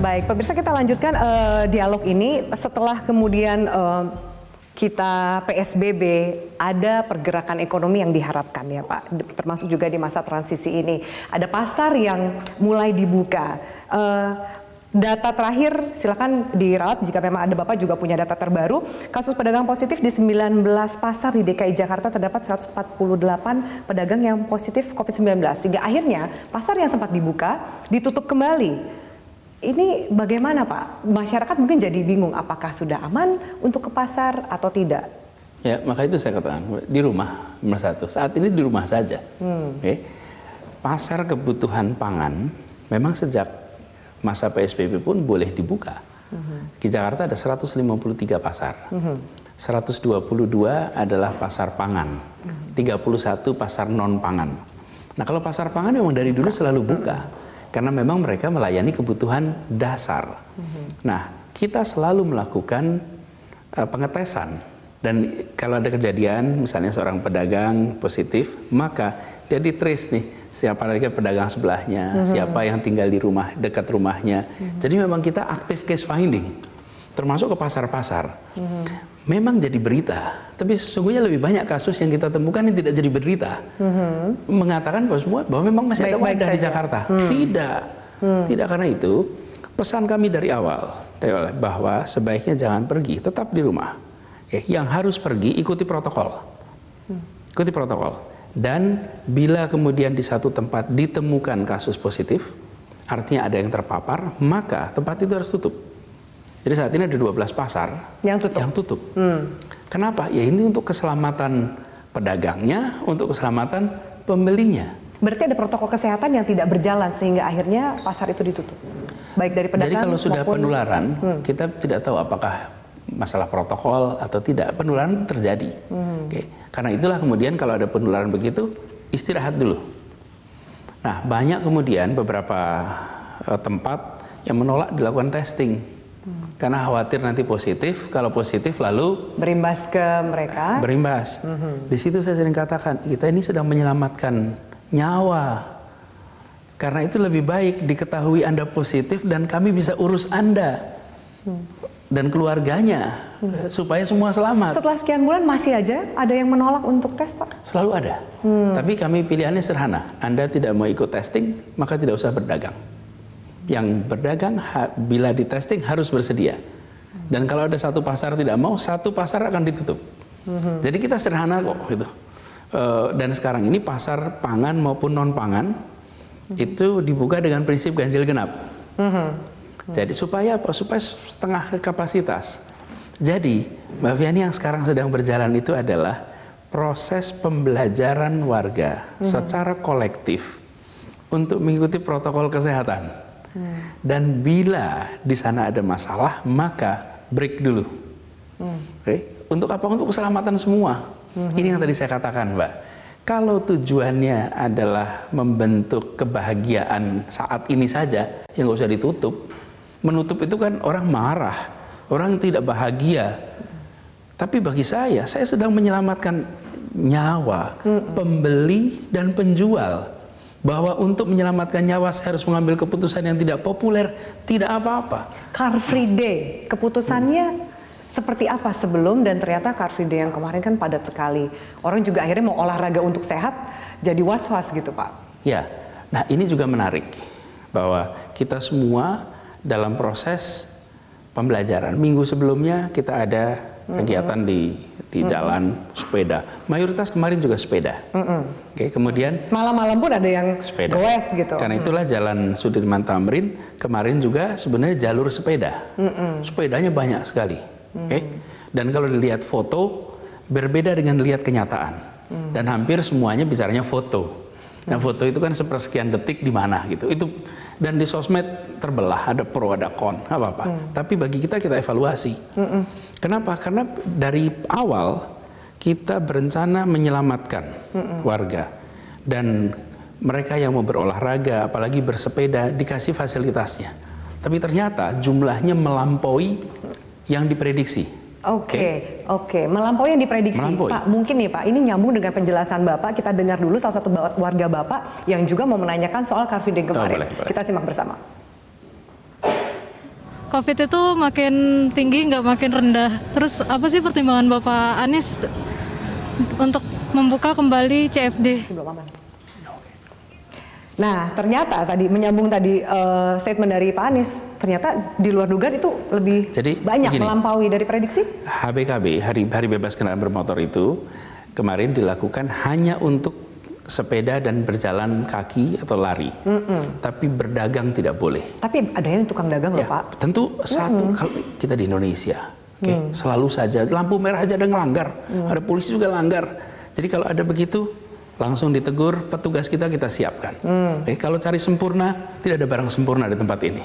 Baik, pemirsa, kita lanjutkan dialog ini setelah kemudian kita PSBB, ada pergerakan ekonomi yang diharapkan ya Pak, termasuk juga di masa transisi ini. Ada pasar yang mulai dibuka. Data terakhir, silakan dirawat jika memang ada Bapak juga punya data terbaru. Kasus pedagang positif di 19 pasar di DKI Jakarta terdapat 148 pedagang yang positif COVID-19. Sehingga akhirnya pasar yang sempat dibuka ditutup kembali. Ini bagaimana Pak? Masyarakat mungkin jadi bingung apakah sudah aman untuk ke pasar atau tidak? Ya, maka itu saya katakan di rumah nomor satu. Saat ini di rumah saja. Okay. Pasar kebutuhan pangan memang sejak masa PSBB pun boleh dibuka. Di Jakarta ada 153 pasar. 122 adalah pasar pangan. 31 pasar non pangan. Nah, kalau pasar pangan memang dari dulu selalu buka. Karena memang mereka melayani kebutuhan dasar. Nah, kita selalu melakukan pengetesan. Dan kalau ada kejadian, misalnya seorang pedagang positif, maka dia di-trace nih, siapa lagi pedagang sebelahnya, siapa yang tinggal di rumah, dekat rumahnya. Jadi memang kita aktif case finding, termasuk ke pasar-pasar. Memang jadi berita, tapi sesungguhnya lebih banyak kasus yang kita temukan yang tidak jadi berita. Mengatakan bahwa memang masih ada wadah di Jakarta. Tidak karena itu, pesan kami dari awal bahwa sebaiknya jangan pergi, tetap di rumah. Yang harus pergi, ikuti protokol. Ikuti protokol. Dan bila kemudian di satu tempat ditemukan kasus positif, artinya ada yang terpapar, maka tempat itu harus tutup. Jadi saat ini ada 12 pasar yang tutup. Kenapa? Ya ini untuk keselamatan pedagangnya, untuk keselamatan pembelinya. Berarti ada protokol kesehatan yang tidak berjalan sehingga akhirnya pasar itu ditutup. Baik dari pedagang. Jadi kalau sudah penularan, kita tidak tahu apakah masalah protokol atau tidak, penularan terjadi. Karena itulah kemudian kalau ada penularan begitu, istirahat dulu. Nah, banyak kemudian beberapa tempat yang menolak dilakukan testing. Karena khawatir nanti positif, kalau positif lalu berimbas ke mereka. Berimbas. Di situ saya sering katakan, kita ini sedang menyelamatkan nyawa. Karena itu lebih baik diketahui Anda positif dan kami bisa urus Anda. Dan keluarganya, supaya semua selamat. Setelah sekian bulan masih aja ada yang menolak untuk tes, Pak? Selalu ada. Tapi kami pilihannya sederhana. Anda tidak mau ikut testing, maka tidak usah berdagang. Yang berdagang bila di testing harus bersedia. Dan kalau ada satu pasar tidak mau, satu pasar akan ditutup. Jadi kita sederhana kok gitu. Dan sekarang ini pasar pangan maupun non pangan itu dibuka dengan prinsip ganjil genap. Jadi supaya apa? Supaya setengah kapasitas. Jadi Mbak Viani, yang sekarang sedang berjalan itu adalah proses pembelajaran warga secara kolektif untuk mengikuti protokol kesehatan. Dan bila di sana ada masalah, maka break dulu. Untuk apa? Untuk keselamatan semua. Ini yang tadi saya katakan, Mbak. Kalau tujuannya adalah membentuk kebahagiaan saat ini saja, ya nggak usah ditutup. Menutup itu kan orang marah, orang tidak bahagia. Tapi bagi saya sedang menyelamatkan nyawa pembeli dan penjual. Bahwa untuk menyelamatkan nyawa saya harus mengambil keputusan yang tidak populer, tidak apa-apa. Car Free Day, keputusannya seperti apa sebelum dan ternyata Car Free Day yang kemarin kan padat sekali. Orang juga akhirnya mau olahraga untuk sehat, jadi was-was gitu Pak. Ya, nah ini juga menarik. Bahwa kita semua dalam proses pembelajaran. Minggu sebelumnya kita ada kegiatan di jalan sepeda. Mayoritas kemarin juga sepeda. Kemudian malam-malam pun ada yang sepeda. Goes gitu. Karena itulah Jalan Sudirman Tamrin kemarin juga sebenarnya jalur sepeda. Sepedanya banyak sekali. Dan kalau dilihat foto berbeda dengan lihat kenyataan. Dan hampir semuanya bicaranya foto. Nah, foto itu kan sepersekian detik di mana gitu. Itu dan di sosmed terbelah, ada pro ada kon, apa-apa. Tapi bagi kita evaluasi. Kenapa? Karena dari awal kita berencana menyelamatkan warga dan mereka yang mau berolahraga, apalagi bersepeda, dikasih fasilitasnya. Tapi ternyata jumlahnya melampaui yang diprediksi. Oke. Melampaui yang diprediksi. Pak, mungkin nih Pak, ini nyambung dengan penjelasan Bapak. Kita dengar dulu salah satu warga Bapak yang juga mau menanyakan soal Car Free Day kemarin. Boleh. Kita simak bersama. COVID itu makin tinggi, nggak makin rendah. Terus apa sih pertimbangan Bapak Anies untuk membuka kembali CFD? Belum aman. Nah, ternyata tadi menyambung tadi statement dari Pak Anies, ternyata di luar dugaan itu lebih banyak begini, melampaui dari prediksi. HBKB, Hari Bebas Kendaraan Bermotor itu kemarin dilakukan hanya untuk sepeda dan berjalan kaki atau lari, tapi berdagang tidak boleh. Tapi ada yang tukang dagang loh Pak. Tentu satu, kalau kita di Indonesia, selalu saja lampu merah aja ada ngelanggar, ada polisi juga langgar. Jadi kalau ada begitu, langsung ditegur, petugas kita siapkan. Kalau cari sempurna, tidak ada barang sempurna di tempat ini.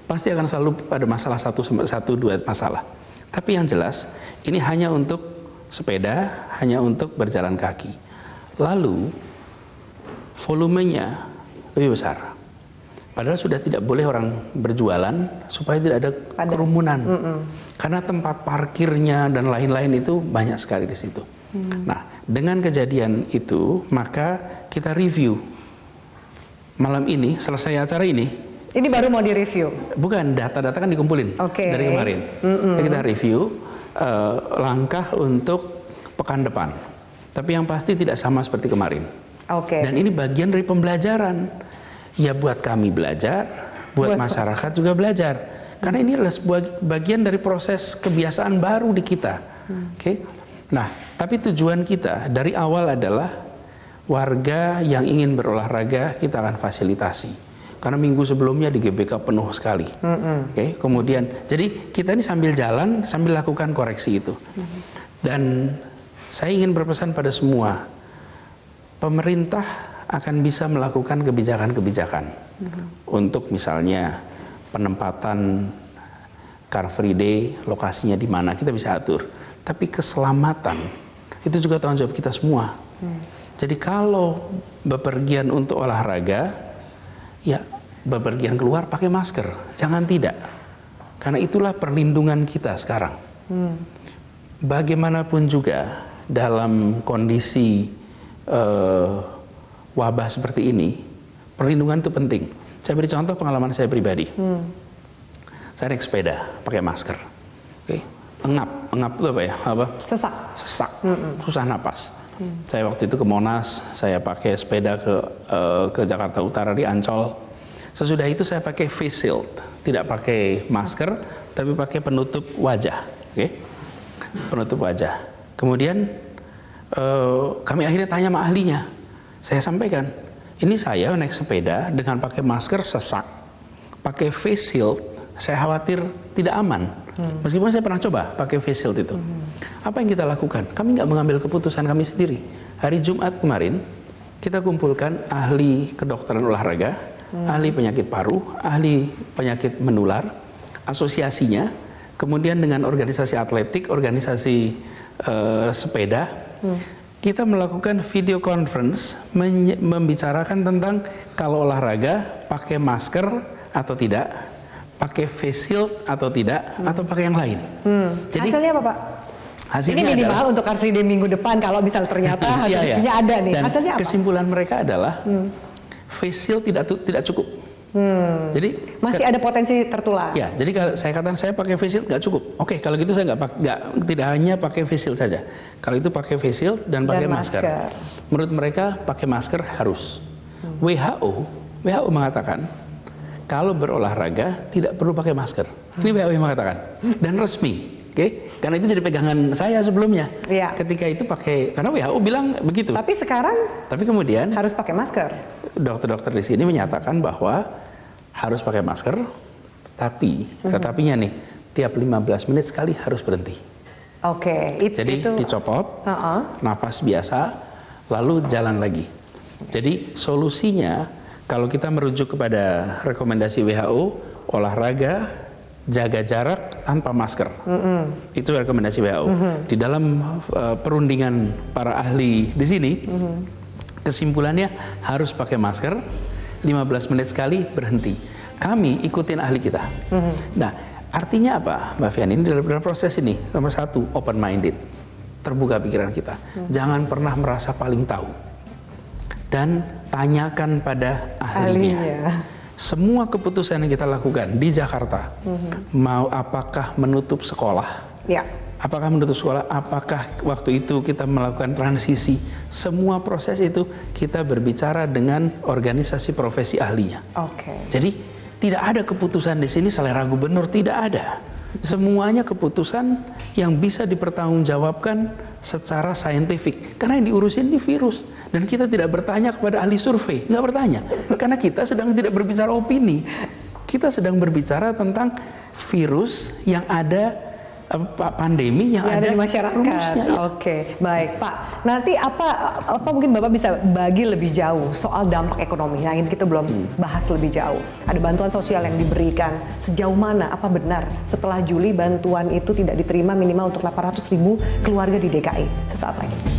Pasti akan selalu ada masalah satu dua masalah. Tapi yang jelas, ini hanya untuk sepeda, hanya untuk berjalan kaki. Lalu volumenya lebih besar. Padahal sudah tidak boleh orang berjualan supaya tidak ada kerumunan. Karena tempat parkirnya dan lain-lain itu banyak sekali di situ. Nah, dengan kejadian itu, maka kita review malam ini, selesai acara ini. Ini baru mau direview? Bukan, data-data kan dikumpulin dari kemarin. Kita review langkah untuk pekan depan. Tapi yang pasti tidak sama seperti kemarin. Dan ini bagian dari pembelajaran. Ya buat kami belajar, buat masyarakat juga belajar. Karena ini adalah sebuah bagian dari proses kebiasaan baru di kita. Nah, tapi tujuan kita dari awal adalah warga yang ingin berolahraga kita akan fasilitasi. Karena minggu sebelumnya di GBK penuh sekali. Kemudian, jadi kita ini sambil jalan, sambil lakukan koreksi itu. Dan saya ingin berpesan pada semua, pemerintah akan bisa melakukan kebijakan-kebijakan untuk misalnya penempatan Car Free Day, lokasinya di mana kita bisa atur. Tapi keselamatan itu juga tanggung jawab kita semua. Jadi kalau bepergian untuk olahraga, ya bepergian keluar pakai masker, jangan tidak. Karena itulah perlindungan kita sekarang. Bagaimanapun juga dalam kondisi wabah seperti ini, perlindungan itu penting. Saya beri contoh pengalaman saya pribadi. Saya naik sepeda pakai masker. Engap itu apa ya? Sesak. Susah napas. Saya waktu itu ke Monas, saya pakai sepeda ke Jakarta Utara di Ancol. Sesudah itu saya pakai face shield, tidak pakai masker, tapi pakai penutup wajah. Penutup wajah. Kemudian kami akhirnya tanya sama ahlinya. Saya sampaikan, ini saya naik sepeda dengan pakai masker sesak, pakai face shield, saya khawatir tidak aman. Meskipun saya pernah coba pakai face shield itu. Apa yang kita lakukan? Kami nggak mengambil keputusan kami sendiri. Hari Jumat kemarin, kita kumpulkan ahli kedokteran olahraga, ahli penyakit paru, ahli penyakit menular, asosiasinya, kemudian dengan organisasi atletik, organisasi sepeda, kita melakukan video conference membicarakan tentang kalau olahraga pakai masker atau tidak, pakai face shield atau tidak, atau pakai yang lain. Jadi, hasilnya apa Pak? Hasilnya ini minimal adalah, untuk Car Free Day minggu depan kalau misal ternyata hasilnya ada nih. Dan hasilnya apa? Kesimpulan mereka adalah face shield tidak cukup. Jadi masih ada potensi tertular. Ya, jadi kalau saya katakan saya pakai face shield nggak cukup. Oke, kalau gitu saya tidak hanya pakai face shield saja. Kalau itu pakai face shield dan pakai masker. Menurut mereka pakai masker harus. WHO mengatakan kalau berolahraga tidak perlu pakai masker. Ini WHO yang mengatakan dan resmi. Karena itu jadi pegangan saya sebelumnya. Ketika itu pakai, karena WHO bilang begitu. Tapi kemudian harus pakai masker. Dokter-dokter di sini menyatakan bahwa harus pakai masker, tapinya nih tiap 15 menit sekali harus berhenti. Jadi dicopot, napas biasa, lalu jalan lagi. Jadi solusinya kalau kita merujuk kepada rekomendasi WHO, olahraga, jaga jarak tanpa masker. Itu rekomendasi WHO. Di dalam perundingan para ahli di sini, kesimpulannya harus pakai masker, 15 menit sekali berhenti. Kami ikutin ahli kita. Nah, artinya apa, Mbak Fian? Ini dalam proses ini, nomor satu, open minded, terbuka pikiran kita. Jangan pernah merasa paling tahu. Dan tanyakan pada ahlinya. semua keputusan yang kita lakukan di Jakarta, mau apakah menutup sekolah, Ya. apakah menutup sekolah, apakah waktu itu kita melakukan transisi, semua proses itu kita berbicara dengan organisasi profesi ahlinya. Oke. Jadi tidak ada keputusan di sini selera gubernur, tidak ada. Semuanya keputusan yang bisa dipertanggungjawabkan secara saintifik. Karena yang diurusin ini virus. Dan kita tidak bertanya kepada ahli survei, nggak bertanya. Karena kita sedang tidak berbicara opini. Kita sedang berbicara tentang virus yang ada, pandemi yang ada di masyarakat. rumusnya, ya. Oke, baik Pak. Nanti apa mungkin Bapak bisa bagi lebih jauh soal dampak ekonomi. Nah, ini kita belum bahas lebih jauh. Ada bantuan sosial yang diberikan. Sejauh mana? Apa benar setelah Juli bantuan itu tidak diterima minimal untuk 800.000 keluarga di DKI? Sesaat lagi.